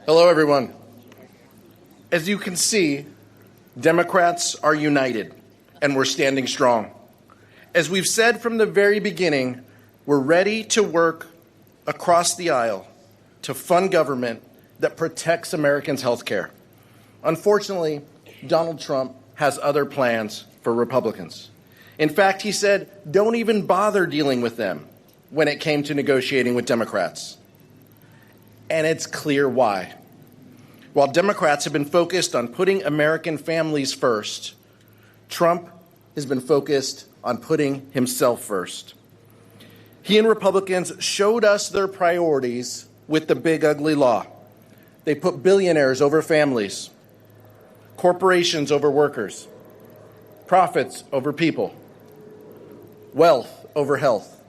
Hello, everyone. As you can see, Democrats are united, and we're standing strong. As we've said from the very beginning, we're ready to work across the aisle to fund government that protects Americans' health care. Unfortunately, Donald Trump has other plans for Republicans. In fact, he said, don't even bother dealing with them when it came to negotiating with Democrats. And it's clear why. While Democrats have been focused on putting American families first, Trump has been focused on putting himself first. He and Republicans showed us their priorities with the big ugly law. They put billionaires over families, corporations over workers, profits over people, wealth over health.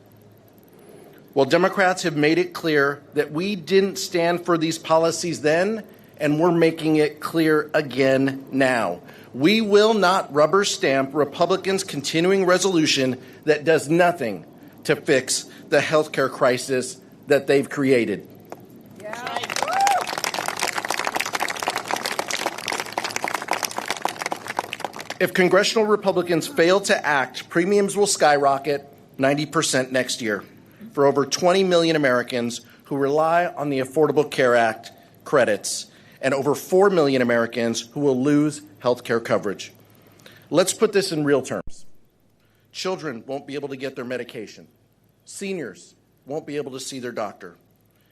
Well, Democrats have made it clear that we didn't stand for these policies then, and we're making it clear again now. We will not rubber stamp Republicans' continuing resolution that does nothing to fix the healthcare crisis that they've created. Yeah. If congressional Republicans fail to act, premiums will skyrocket 90% next year for over 20 million Americans who rely on the Affordable Care Act credits, and over 4 million Americans who will lose health care coverage. Let's put this in real terms. Children won't be able to get their medication. Seniors won't be able to see their doctor.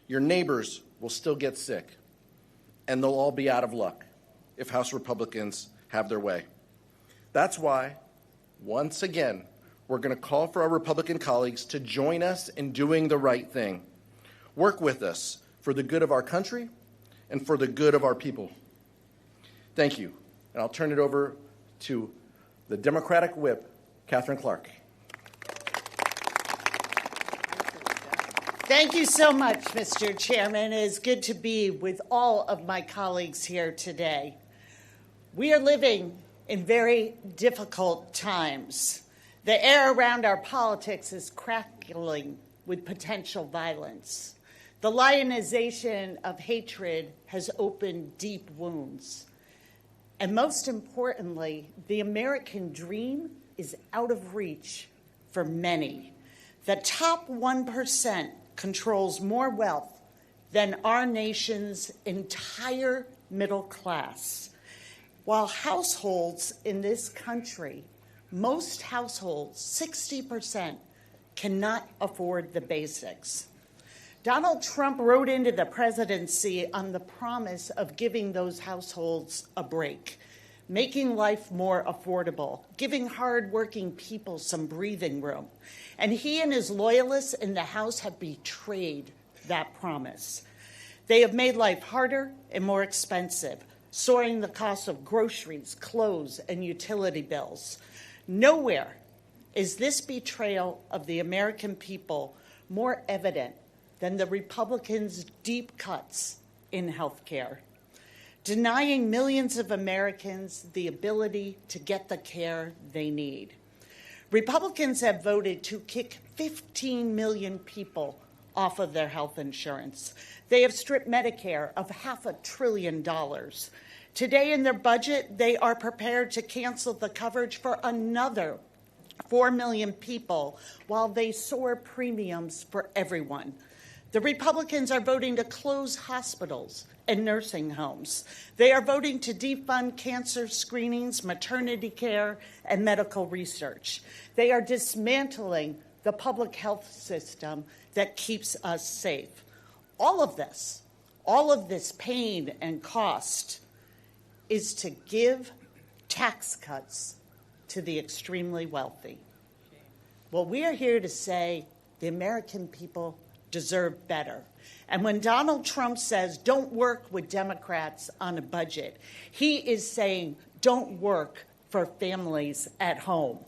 Your neighbors will still get sick, and they'll all be out of luck if House Republicans have their way. That's why, once again, we're going to call for our Republican colleagues to join us in doing the right thing. Work with us for the good of our country and for the good of our people. Thank you. And I'll turn it over to the Democratic whip, Catherine Clark. Thank you so much, Mr. Chairman. It is good to be with all of my colleagues here today. We are living in very difficult times. The air around our politics is crackling with potential violence. The lionization of hatred has opened deep wounds. And most importantly, the American dream is out of reach for many. The top 1% controls more wealth than our nation's entire middle class. While households in this country, most households, 60%, cannot afford the basics. Donald Trump rode into the presidency on the promise of giving those households a break, making life more affordable, giving hardworking people some breathing room. And he and his loyalists in the House have betrayed that promise. They have made life harder and more expensive, soaring the cost of groceries, clothes, and utility bills. Nowhere is this betrayal of the American people more evident than the Republicans' deep cuts in health care, denying millions of Americans the ability to get the care they need. Republicans have voted to kick 15 million people off of their health insurance. They have stripped Medicare of $500 billion. Today in their budget, they are prepared to cancel the coverage for another 4 million people while they soar premiums for everyone. The Republicans are voting to close hospitals and nursing homes. They are voting to defund cancer screenings, maternity care, and medical research. They are dismantling the public health system that keeps us safe. All of this pain and cost is to give tax cuts to the extremely wealthy. Well, we are here to say the American people deserve better. And when Donald Trump says, don't work with Democrats on a budget, he is saying, don't work for families at home.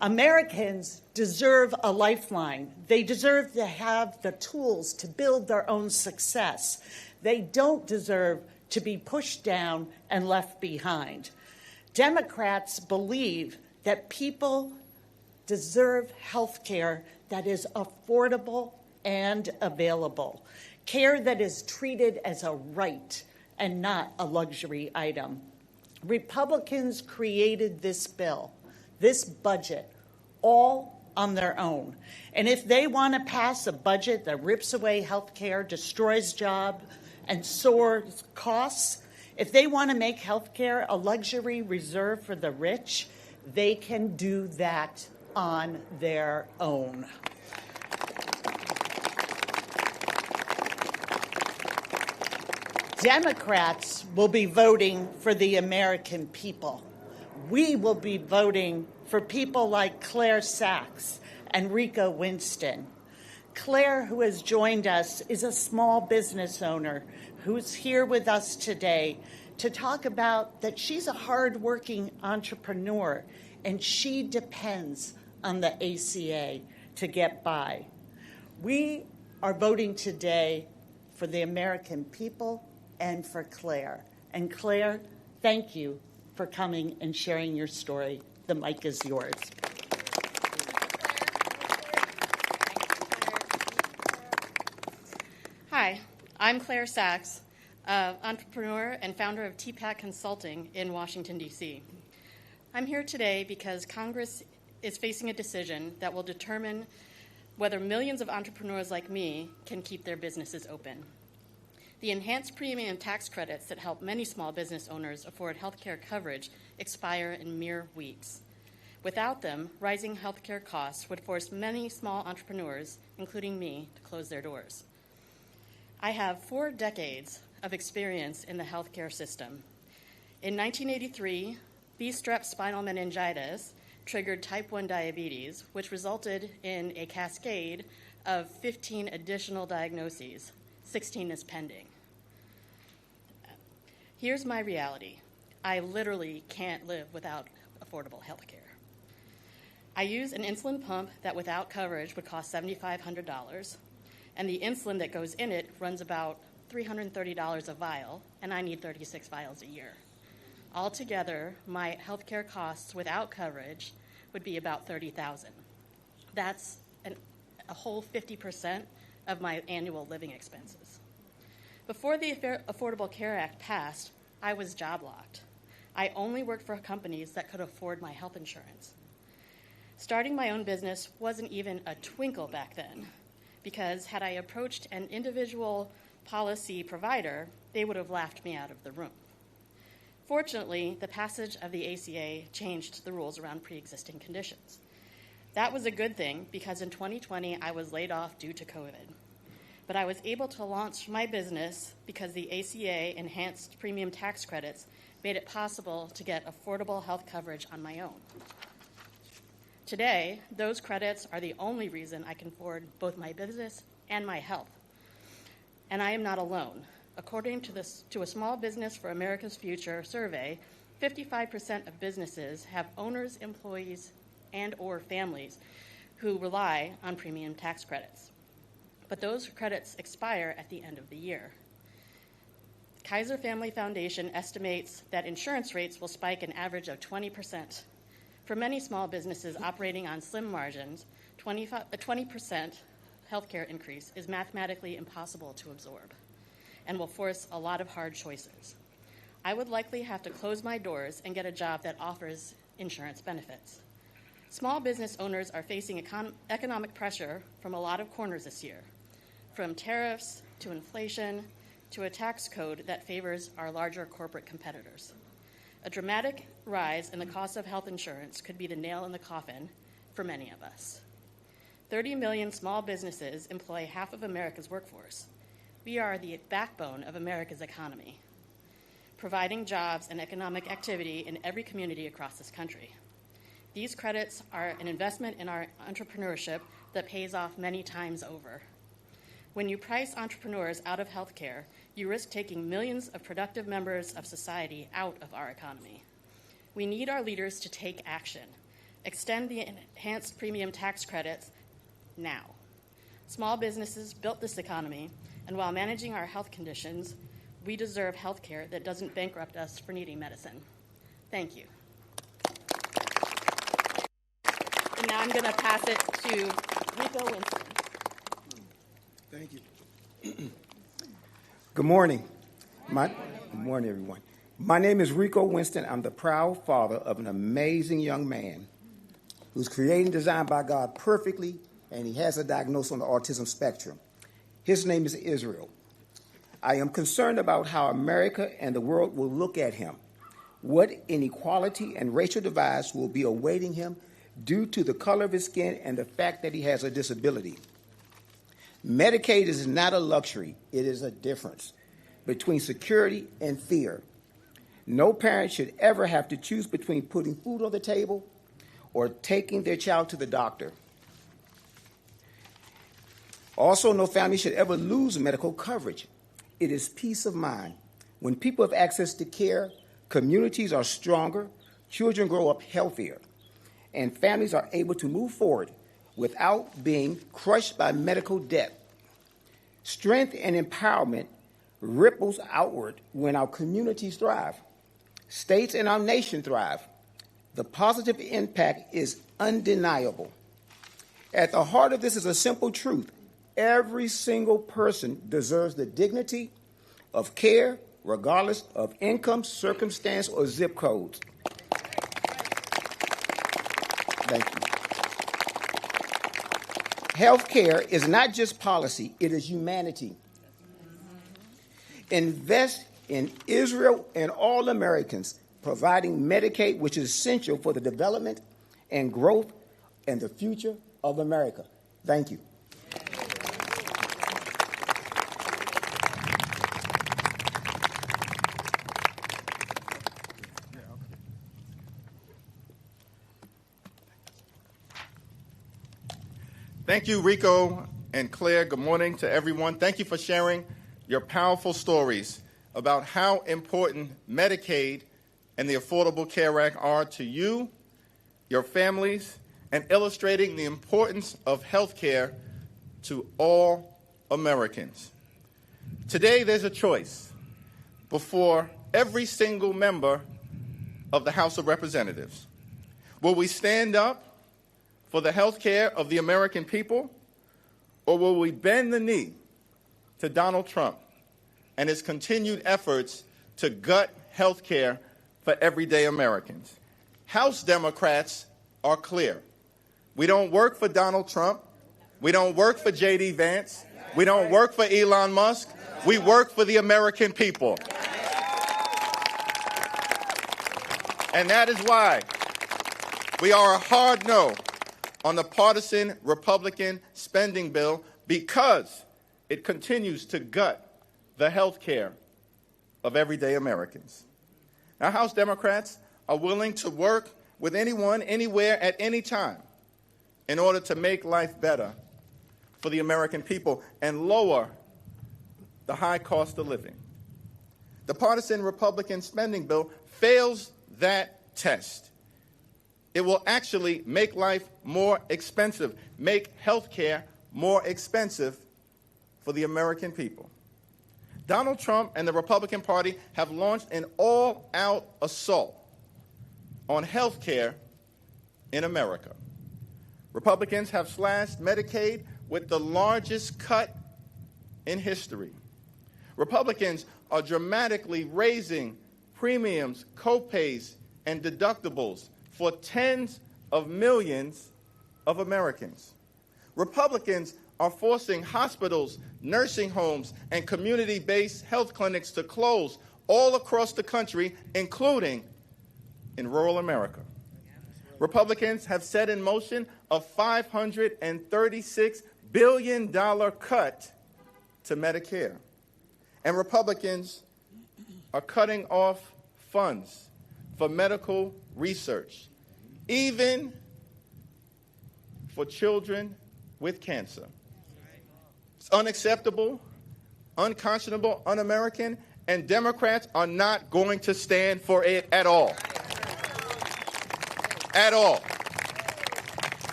Americans deserve a lifeline. They deserve to have the tools to build their own success. They don't deserve to be pushed down and left behind. Democrats believe that people deserve health care that is affordable and available. care that is treated as a right and not a luxury item. Republicans created this bill, this budget, all on their own. And if they want to pass a budget that rips away health care, destroys jobs, and soars costs, if they want to make health care a luxury reserved for the rich, they can do that on their own. Democrats will be voting for the American people. We will be voting for people like Claire Sachs and Rico Winston. Claire, who has joined us, is a small business owner who's here with us today to talk about that she's a hardworking entrepreneur and she depends on the ACA to get by. We are voting today for the American people and for Claire. And Claire, thank you for coming and sharing your story. The mic is yours. Hi, I'm Claire Sachs, entrepreneur and founder of TPAC Consulting in Washington, D.C. I'm here today because Congress is facing a decision that will determine whether millions of entrepreneurs like me can keep their businesses open. The enhanced premium tax credits that help many small business owners afford health care coverage expire in mere weeks. Without them, rising health care costs would force many small entrepreneurs, including me, to close their doors. I have 4 decades of experience in the healthcare system. In 1983, B-strep spinal meningitis triggered type 1 diabetes, which resulted in a cascade of 15 additional diagnoses. 16 is pending. Here's my reality. I literally can't live without affordable health care. I use an insulin pump that without coverage would cost $7,500, and the insulin that goes in it runs about $330 a vial, and I need 36 vials a year. Altogether, my health care costs without coverage would be about $30,000. That's a whole 50% of my annual living expenses. Before the Affordable Care Act passed, I was job locked. I only worked for companies that could afford my health insurance. Starting my own business wasn't even a twinkle back then, because had I approached an individual policy provider, they would have laughed me out of the room. Fortunately, the passage of the ACA changed the rules around pre-existing conditions. That was a good thing because in 2020, I was laid off due to COVID. But I was able to launch my business because the ACA enhanced premium tax credits made it possible to get affordable health coverage on my own. Today, those credits are the only reason I can afford both my business and my health. And I am not alone. According to a Small Business for America's Future survey, 55% of businesses have owners, employees, and or families who rely on premium tax credits. But those credits expire at the end of the year. Kaiser Family Foundation estimates that insurance rates will spike an average of 20%. For many small businesses operating on slim margins, a 20% healthcare increase is mathematically impossible to absorb and will force a lot of hard choices. I would likely have to close my doors and get a job that offers insurance benefits. Small business owners are facing economic pressure from a lot of corners this year, from tariffs to inflation to a tax code that favors our larger corporate competitors. A dramatic rise in the cost of health insurance could be the nail in the coffin for many of us. 30 million small businesses employ half of America's workforce. We are the backbone of America's economy, providing jobs and economic activity in every community across this country. These credits are an investment in our entrepreneurship that pays off many times over. When you price entrepreneurs out of healthcare, you risk taking millions of productive members of society out of our economy. We need our leaders to take action. Extend the enhanced premium tax credits now. Small businesses built this economy, and while managing our health conditions, we deserve health care that doesn't bankrupt us for needing medicine. Thank you. And now I'm going to pass it to Rico Winston. Thank you. Good morning. Good morning, everyone. My name is Rico Winston. I'm the proud father of an amazing young man who's created and designed by God perfectly, and he has a diagnosis on the autism spectrum. His name is Israel. I am concerned about how America and the world will look at him. What inequality and racial divides will be awaiting him due to the color of his skin and the fact that he has a disability. Medicaid is not a luxury. It is a difference between security and fear. No parent should ever have to choose between putting food on the table or taking their child to the doctor. Also, no family should ever lose medical coverage. It is peace of mind. When people have access to care, communities are stronger, children grow up healthier, and families are able to move forward without being crushed by medical debt. Strength and empowerment ripples outward when our communities thrive. States and our nation thrive. The positive impact is undeniable. At the heart of this is a simple truth. Every single person deserves the dignity of care, regardless of income, circumstance, or zip codes. Thank you. Healthcare is not just policy, it is humanity. Invest in Israel and all Americans, providing Medicaid, which is essential for the development and growth and the future of America. Thank you. Thank you, Rico and Claire. Good morning to everyone. Thank you for sharing your powerful stories about how important Medicaid and the Affordable Care Act are to you, your families, and illustrating the importance of health care to all Americans. Today, there's a choice before every single member of the House of Representatives. Will we stand up for the health care of the American people, or will we bend the knee to Donald Trump and his continued efforts to gut health care for everyday Americans? House Democrats are clear. We don't work for Donald Trump. We don't work for J.D. Vance. We don't work for Elon Musk. We work for the American people. And that is why we are a hard no on the partisan Republican spending bill, because it continues to gut the health care of everyday Americans. Now, House Democrats are willing to work with anyone, anywhere, at any time in order to make life better for the American people and lower the high cost of living. The partisan Republican spending bill fails that test. It will actually make life more expensive, make health care more expensive for the American people. Donald Trump and the Republican Party have launched an all-out assault on health care in America. Republicans have slashed Medicaid with the largest cut in history. Republicans are dramatically raising premiums, copays, and deductibles for tens of millions of Americans. Republicans are forcing hospitals, nursing homes, and community-based health clinics to close all across the country, including in rural America. Republicans have set in motion a $536 billion cut to Medicare. And Republicans are cutting off funds for medical research, even for children with cancer. It's unacceptable, unconscionable, un-American, and Democrats are not going to stand for it at all. At all.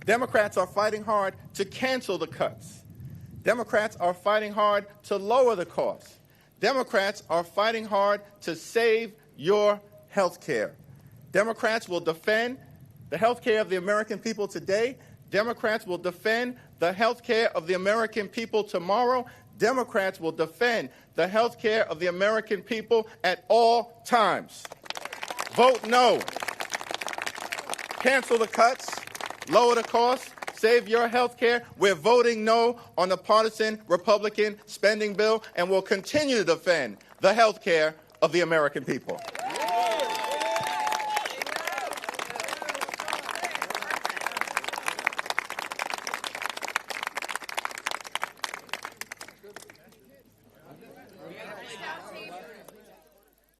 Democrats are fighting hard to cancel the cuts. Democrats are fighting hard to lower the costs. Democrats are fighting hard to save your health care. Democrats will defend the health care of the American people today. Democrats will defend the health care of the American people tomorrow, Democrats will defend the health care of the American people at all times. Vote no. Cancel the cuts, lower the costs, save your health care. We're voting no on the partisan Republican spending bill, and will continue to defend the health care of the American people.